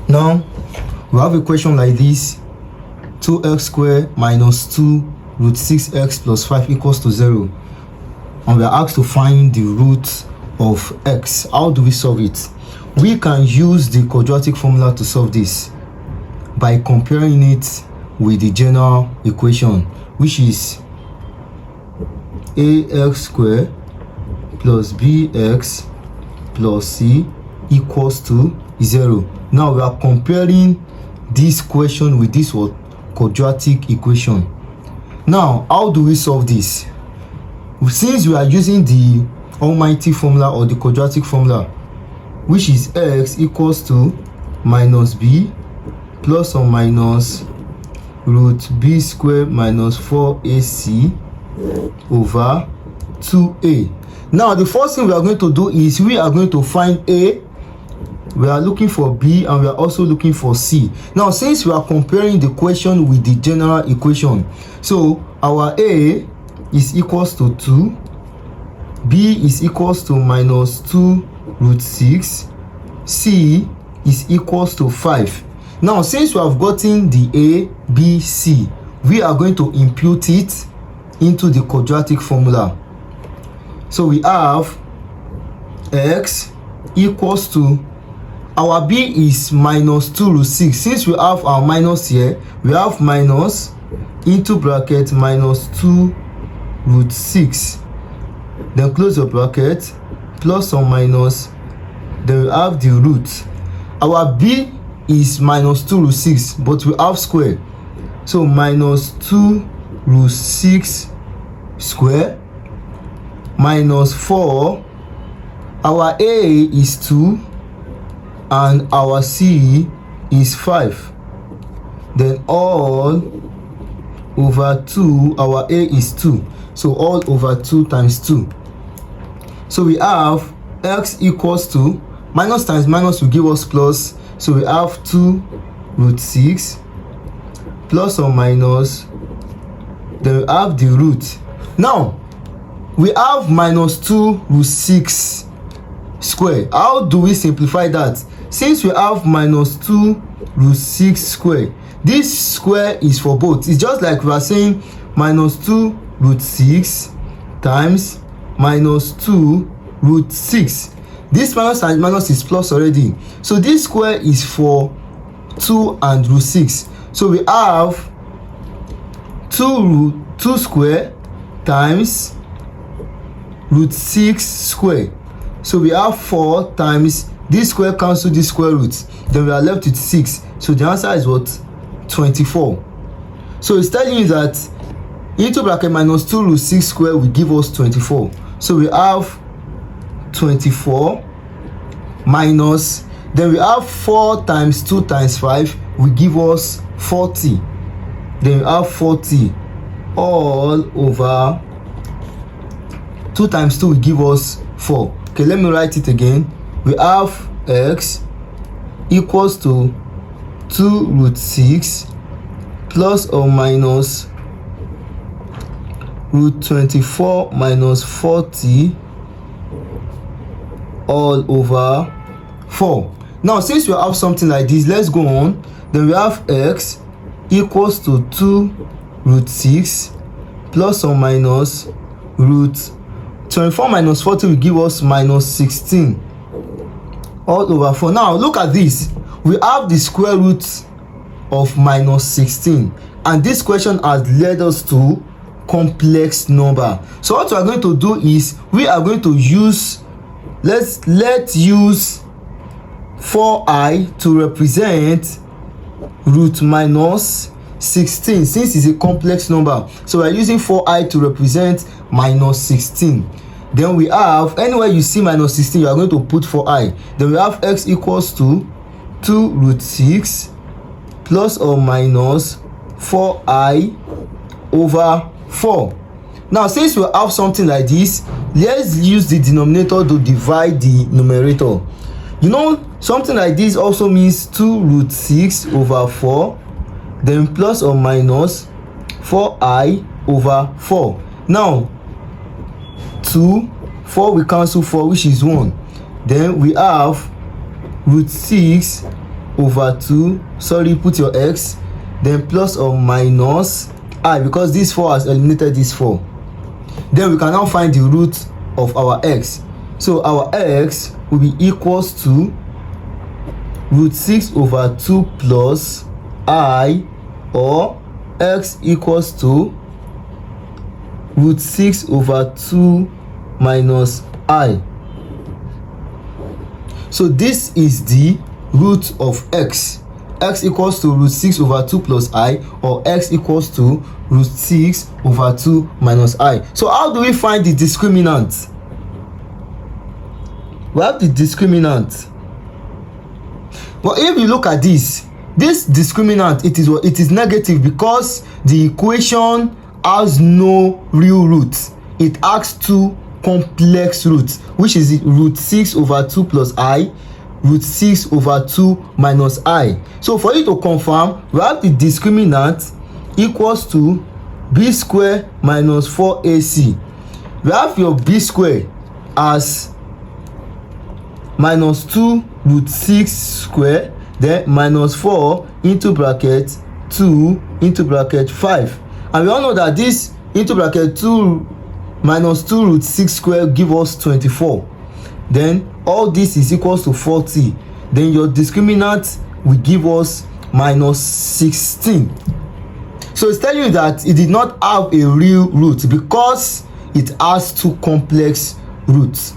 Now we have a question like this: 2x squared minus 2 root 6x plus 5 equals to 0, and we are asked to find the root of x. How do we solve it? We can use the quadratic formula to solve this by comparing it with the general equation, which is ax squared plus bx plus c equals to 0. Now we are comparing this question with this quadratic equation. Now how do we solve this? Since we are using the almighty formula or the quadratic formula, which is x equals to minus b plus or minus root b squared minus 4ac over 2a. Now the first thing we are going to do is we are going to find a, we are looking for b, and we are also looking for c. Now since we are comparing the question with the general equation, so our a is equals to 2, b is equals to minus 2 root 6, c is equals to 5. Now since we have gotten the a, b, c, we are going to impute it into the quadratic formula. So we have x equals to, our b is minus 2 root 6. Since we have our minus here, we have minus into bracket minus 2 root 6, then close the bracket, plus or minus, then we have the root. Our b is minus 2 root 6, but we have square, so minus 2 root 6 square minus 4. Our a is 2 and our c is 5, then all over 2. Our a is 2, so all over 2 times 2. So we have x equals to, minus times minus will give us plus, so we have 2 root 6 plus or minus, then we have the root. Now we have minus 2 root 6 square. How do we simplify that? Since we have minus 2 root 6 square, this square is for both. It's just like we are saying minus 2 root 6 times minus 2 root 6. This minus and minus is plus already, so this square is for 2 and root 6. So we have 2 square times root 6 square. So we have 4 times this square cancel this square root, then we are left with 6. So the answer is what? 24. So it's telling you that into bracket minus 2 root 6 square will give us 24. So we have 24 minus, then we have 4 times 2 times 5 will give us 40. Then we have 40 all over 2 times 2 will give us 4. Okay, let me write it again. We have x equals to 2 root 6 plus or minus root 24 minus 40 all over 4. Now since we have something like this, let's go on. Then we have x equals to 2 root 6 plus or minus root 24 minus 40 will give us minus 16 all over 4. Now look at this, we have the square root of minus 16, and this question has led us to complex number. So what we are going to do is we are going to use, let's use 4i to represent root minus 16 since it's a complex number. So we are using 4i to represent minus 16. Then we have, anywhere you see minus 16, you are going to put 4i. Then we have x equals to 2 root 6 plus or minus 4i over 4. Now since we have something like this, let's use the denominator to divide the numerator. You know, something like this also means 2 root 6 over 4, then plus or minus 4i over 4. Now 2, 4 we cancel 4, which is 1. Then we have root 6 over 2, sorry, put your x, then plus or minus I, because this 4 has eliminated this 4. Then we can now find the root of our x. So our x will be equals to root 6 over 2 plus I, or x equals to root 6 over 2 minus I. So this is the root of x. X equals to root 6 over 2 plus I, or x equals to root 6 over 2 minus I. So how do we find the discriminant? We have the discriminant. But if you look at this discriminant, it is negative because the equation has no real root. It has two complex roots, which is root 6 over 2 plus I, root 6 over 2 minus I. So for you to confirm, we have the discriminant equals to b square minus 4ac. We have your b square as minus 2 root 6 square, then minus 4 into bracket 2 into bracket 5. And we all know that this into bracket 2 minus 2 root 6 square give us 24. Then all this is equals to 40. Then your discriminant will give us minus 16. So it's telling you that it did not have a real root because it has two complex roots.